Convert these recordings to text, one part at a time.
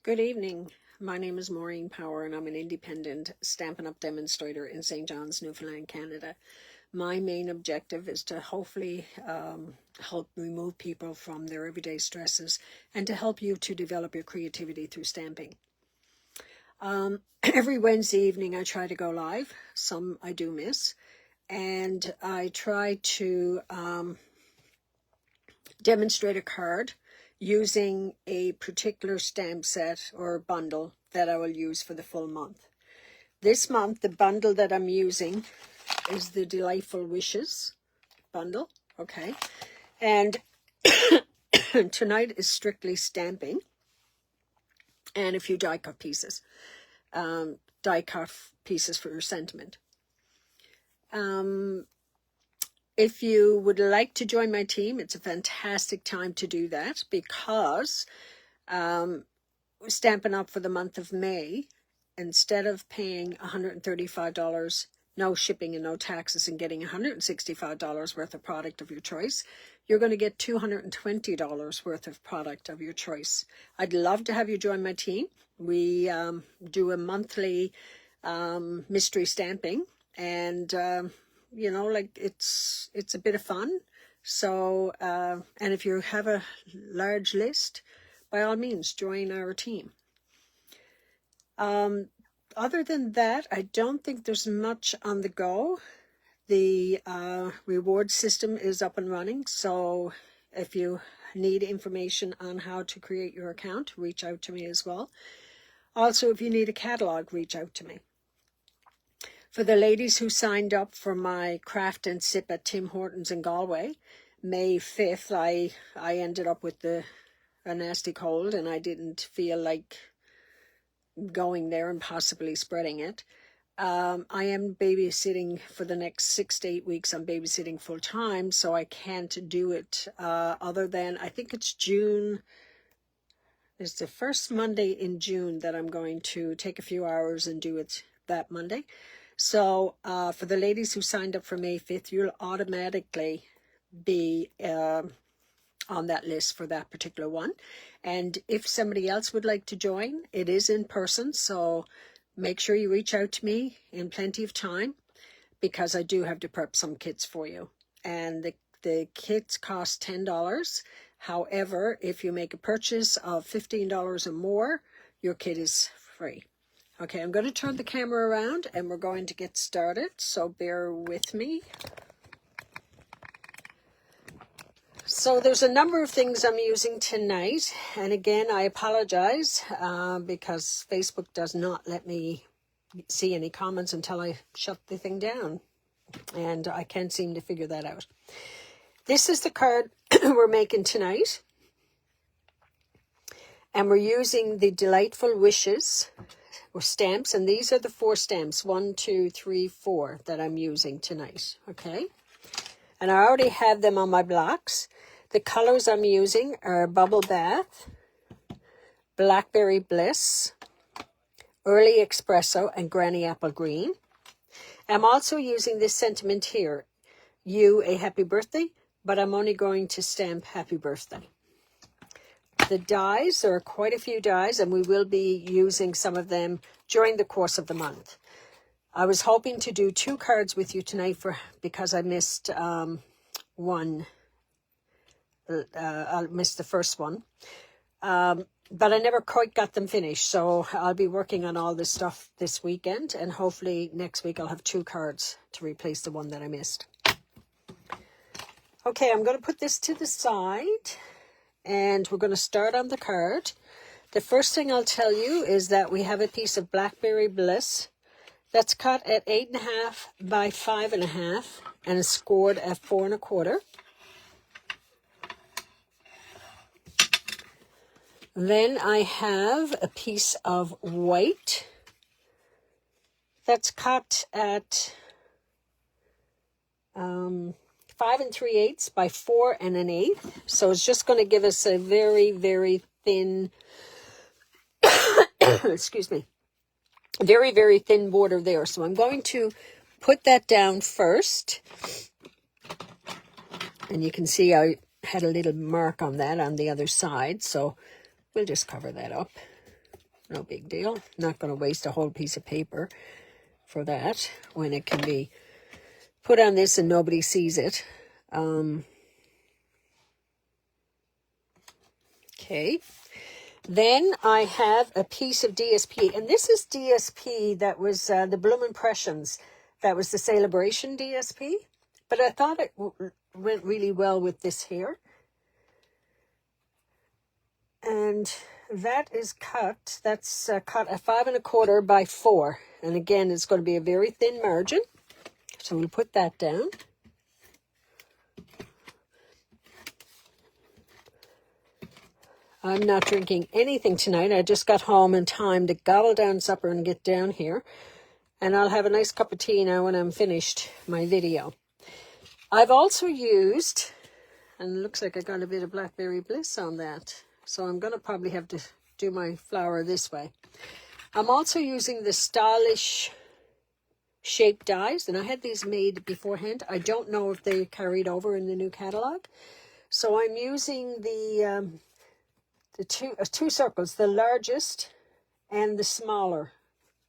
Good evening. My name is Maureen Power and I'm an independent Stampin' Up! Demonstrator in St. John's, Newfoundland, Canada. My main objective is to hopefully help remove people from their everyday stresses and to help you to develop your creativity through stamping. Every Wednesday evening I try to go live. Some I do miss. And I try to demonstrate a card using a particular stamp set or bundle that I will use for the full month. This month, the bundle that I'm using is the Delightful Wishes bundle, okay? And tonight is strictly stamping and a few die-cut pieces. Die-cut pieces for your sentiment. If you would like to join my team, it's a fantastic time to do that because Stampin' Up! For the month of May, instead of paying $135, no shipping and no taxes, and getting $165 worth of product of your choice, you're going to get $220 worth of product of your choice. I'd love to have you join my team. We do a monthly mystery stamping, and you know, like it's a bit of fun. So and if you have a large list, by all means join our team. Other than that, I don't think there's much on the go. The reward system is up and running, so if you need information on how to create your account, reach out to me as well. Also, if you need a catalog, reach out to me. For the ladies who signed up for my craft and sip at Tim Hortons in Galway, May 5th, I ended up with a nasty cold and I didn't feel like going there and possibly spreading it. I am babysitting for the next 6 to 8 weeks. I'm babysitting full time, so I can't do it other than, I think it's June. It's the first Monday in June that I'm going to take a few hours and do it that Monday. So for the ladies who signed up for May 5th, you'll automatically be on that list for that particular one. And if somebody else would like to join, it is in person. So make sure you reach out to me in plenty of time because I do have to prep some kits for you. And the kits cost $10. However, if you make a purchase of $15 or more, your kit is free. Okay, I'm going to turn the camera around and we're going to get started, so bear with me. So there's a number of things I'm using tonight, and again, I apologize because Facebook does not let me see any comments until I shut the thing down, and I can't seem to figure that out. This is the card we're making tonight, and we're using the Delightful Wishes or stamps, and these are the 4 stamps, 1, 2, 3, 4 that I'm using tonight, okay? And I already have them on my blocks. The colors I'm using are Bubble Bath, Blackberry Bliss, Early Espresso, and Granny Apple Green. I'm also using this sentiment here, you a happy birthday, but I'm only going to stamp happy birthday. The dies, there are quite a few dies, and we will be using some of them during the course of the month. I was hoping to do 2 cards with you tonight because I missed one. I missed the first one. But I never quite got them finished, so I'll be working on all this stuff this weekend, and hopefully next week I'll have 2 cards to replace the one that I missed. Okay, I'm going to put this to the side. And we're going to start on the card. The first thing I'll tell you is that we have a piece of Blackberry Bliss that's cut at 8.5 by 5.5 and is scored at 4 1/4. Then I have a piece of white that's cut at 5 3/8 by 4 1/8. So it's just going to give us a very, very thin, excuse me, very, very thin border there. So I'm going to put that down first. And you can see I had a little mark on that on the other side. So we'll just cover that up. No big deal. Not going to waste a whole piece of paper for that when it can be put on this and nobody sees it. Okay. Then I have a piece of DSP, and this is DSP that was the Bloom Impressions. That was the Celebration DSP, but I thought it went really well with this here. And that is cut. That's cut at 5 1/4 by 4, and again, it's going to be a very thin margin. So we'll put that down. I'm not drinking anything tonight. I just got home in time to gobble down supper and get down here. And I'll have a nice cup of tea now when I'm finished my video. I've also used, and it looks like I got a bit of Blackberry Bliss on that. So I'm going to probably have to do my flower this way. I'm also using the Stylish shape dies, and I had these made beforehand. I don't know if they carried over in the new catalog. So I'm using the two circles, the largest and the smaller,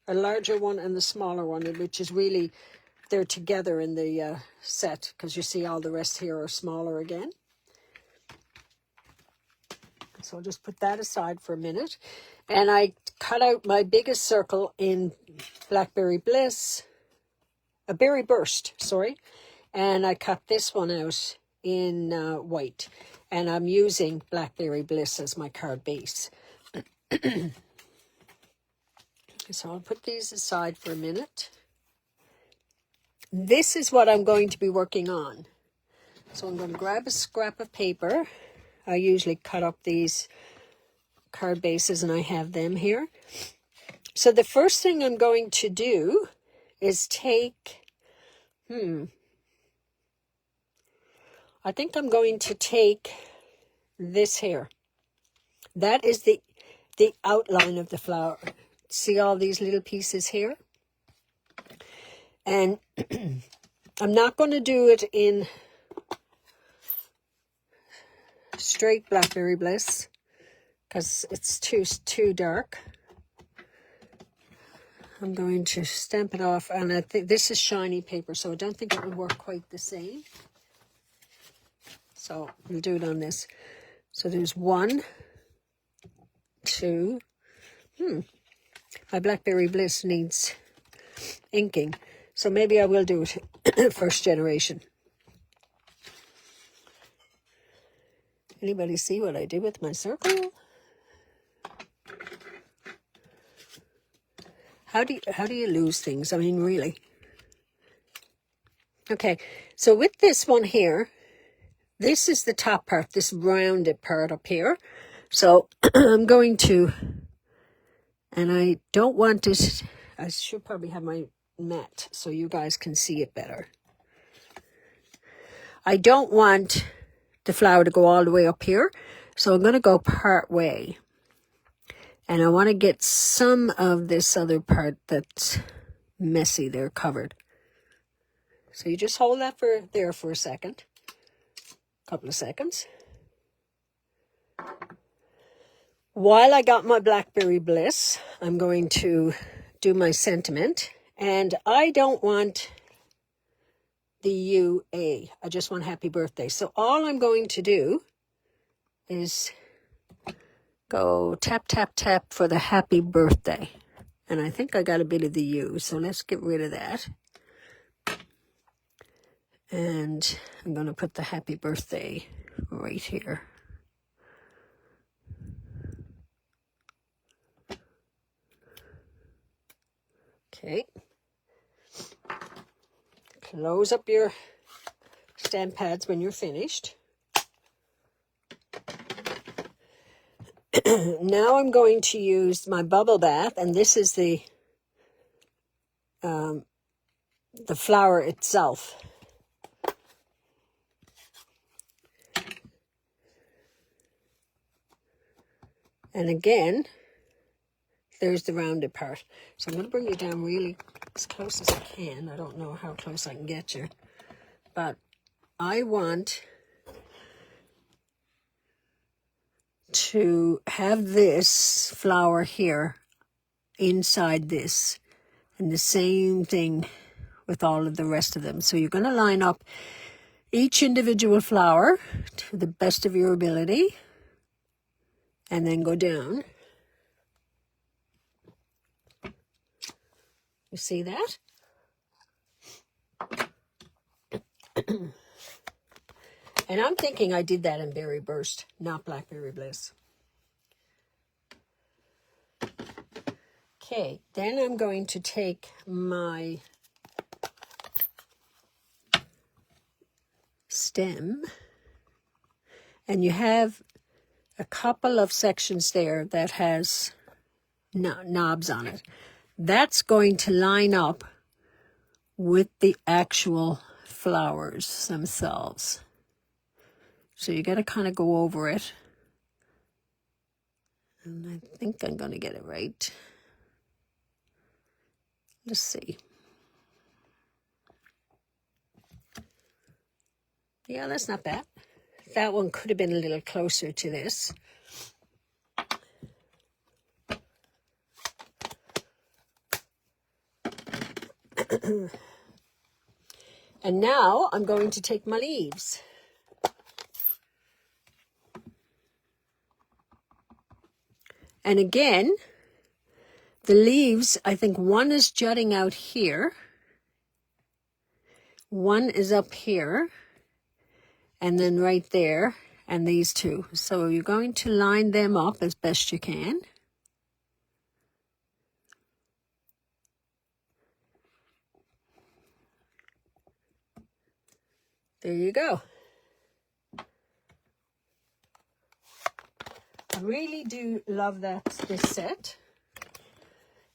a larger one and the smaller one, which is really, they're together in the set, because you see all the rest here are smaller again. So I'll just put that aside for a minute. And I cut out my biggest circle in Blackberry Bliss, a Berry Burst, sorry. And I cut this one out in white. And I'm using Blackberry Bliss as my card base. So I'll put these aside for a minute. This is what I'm going to be working on. So I'm going to grab a scrap of paper. I usually cut up these card bases and I have them here. So the first thing I'm going to do is take, I think I'm going to take this here. That is the outline of the flower. See all these little pieces here? And I'm not going to do it in straight Blackberry Bliss because it's too dark. I'm going to stamp it off, and I think this is shiny paper, so I don't think it will work quite the same. So we'll do it on this. So there's 1, 2. My Blackberry Bliss needs inking, so maybe I will do it first generation. Anybody see what I did with my circle? How do you lose things? I mean, really. Okay, so with this one here, this is the top part, this rounded part up here. So I'm going to, and I don't want this, I should probably have my mat so you guys can see it better. I don't want the flower to go all the way up here, so I'm going to go part way. And I want to get some of this other part that's messy there covered. So you just hold that there for a second. Couple of seconds. While I got my Blackberry Bliss, I'm going to do my sentiment. And I don't want the UA. I just want happy birthday. So all I'm going to do is go tap, tap, tap for the happy birthday. And I think I got a bit of the U, so let's get rid of that. And I'm going to put the happy birthday right here. Okay. Close up your stamp pads when you're finished. Now I'm going to use my bubble bath, and this is the flower itself. And again, there's the rounded part. So I'm going to bring you down really as close as I can. I don't know how close I can get you, but I want to have this flower here inside this. And the same thing with all of the rest of them. So you're going to line up each individual flower to the best of your ability and then go down. You see that? And I'm thinking I did that in Berry Burst, not Blackberry Bliss. Okay, then I'm going to take my stem, and you have a couple of sections there that has knobs on it. That's going to line up with the actual flowers themselves. So you got to kind of go over it. And I think I'm going to get it right. Let's see. Yeah, that's not bad. That one could have been a little closer to this. And now I'm going to take my leaves. And again, the leaves, I think one is jutting out here. One is up here. And then right there, and these two. So you're going to line them up as best you can. There you go. I really do love this set.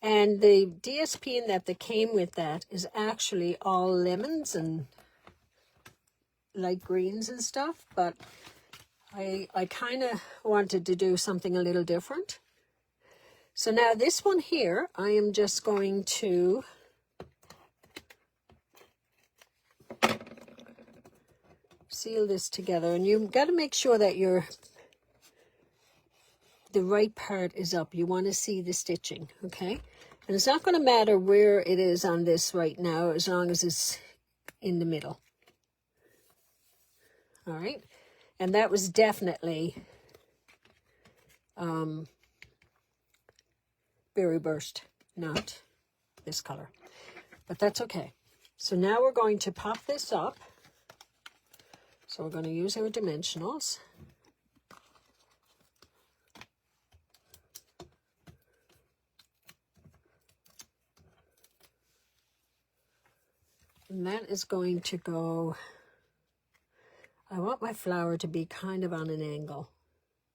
And the DSP that came with that is actually all lemons and light greens and stuff, but I kind of wanted to do something a little different. So now this one here, I am just going to seal this together, and you've got to make sure that the right part is up. You want to see the stitching, okay? And it's not going to matter where it is on this right now, as long as it's in the middle. All right, and that was definitely Berry Burst, not this color, but that's okay. So now we're going to pop this up. So we're going to use our dimensionals. And that is going to go, I want my flower to be kind of on an angle.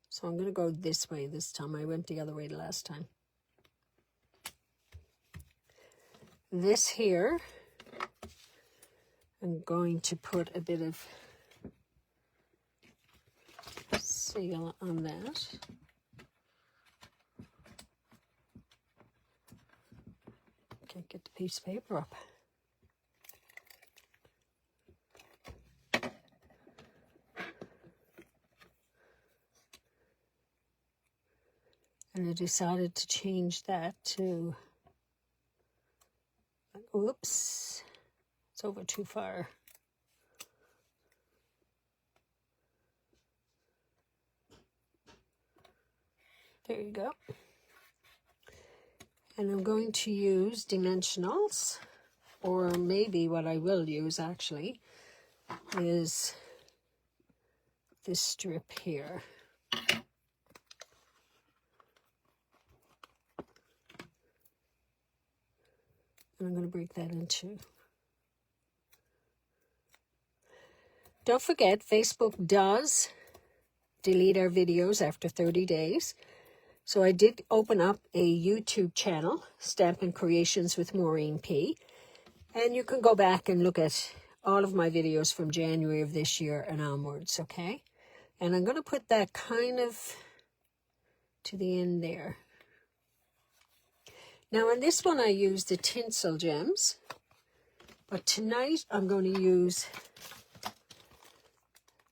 So I'm going to go this way this time. I went the other way the last time. This here, I'm going to put a bit of seal on that. Can't get the piece of paper up. And I decided to change that to, oops, it's over too far. There you go. And I'm going to use dimensionals, or maybe what I will use actually is this strip here. And I'm going to break that in two. Don't forget, Facebook does delete our videos after 30 days. So I did open up a YouTube channel, Stampin' Creations with Maureen P. And you can go back and look at all of my videos from January of this year and onwards, okay? And I'm going to put that kind of to the end there. Now on this one I used the Tinsel Gems, but tonight I'm going to use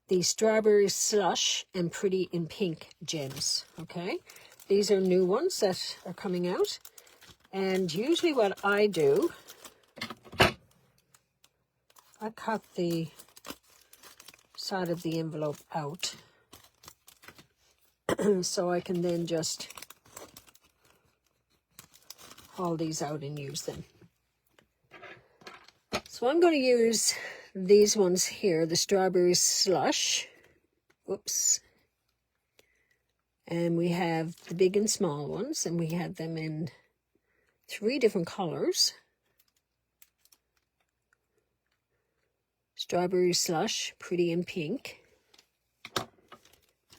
the Strawberry Slush and Pretty in Pink gems, okay? These are new ones that are coming out. And usually what I do, I cut the side of the envelope out so I can then just haul these out and use them. So I'm going to use these ones here, the strawberry slush. Oops. And we have the big and small ones, and we have them in 3 different colors. Strawberry slush, pretty in pink.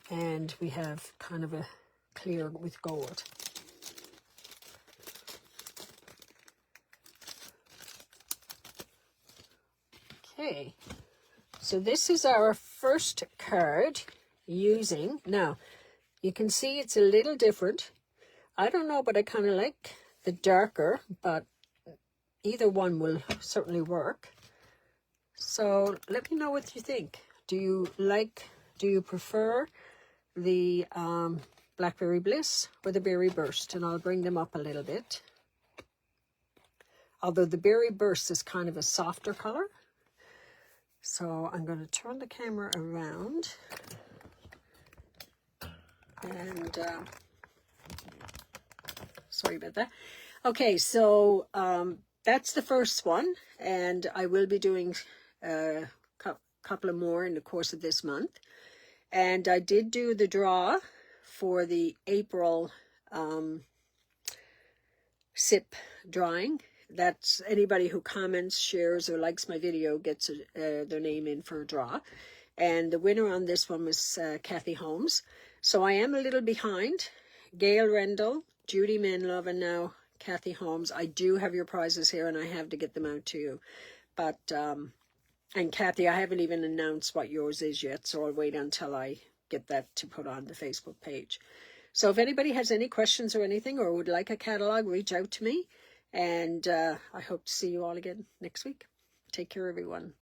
And we have kind of a clear with gold. Okay, so this is our first card using, now you can see it's a little different. I don't know, but I kind of like the darker, but either one will certainly work. So let me know what you think. Do you prefer the Blackberry Bliss or the Berry Burst? And I'll bring them up a little bit. Although the Berry Burst is kind of a softer color. So I'm going to turn the camera around. And sorry about that. Okay, so that's the first one. And I will be doing a couple of more in the course of this month. And I did do the draw for the April SIP drawing. That's anybody who comments, shares, or likes my video gets their name in for a draw. And the winner on this one was Kathy Holmes. So I am a little behind. Gail Rendell, Judy Menlove, and now Kathy Holmes. I do have your prizes here, and I have to get them out to you. But, and Kathy, I haven't even announced what yours is yet, so I'll wait until I get that to put on the Facebook page. So if anybody has any questions or anything, or would like a catalog, reach out to me. And I hope to see you all again next week. Take care, everyone.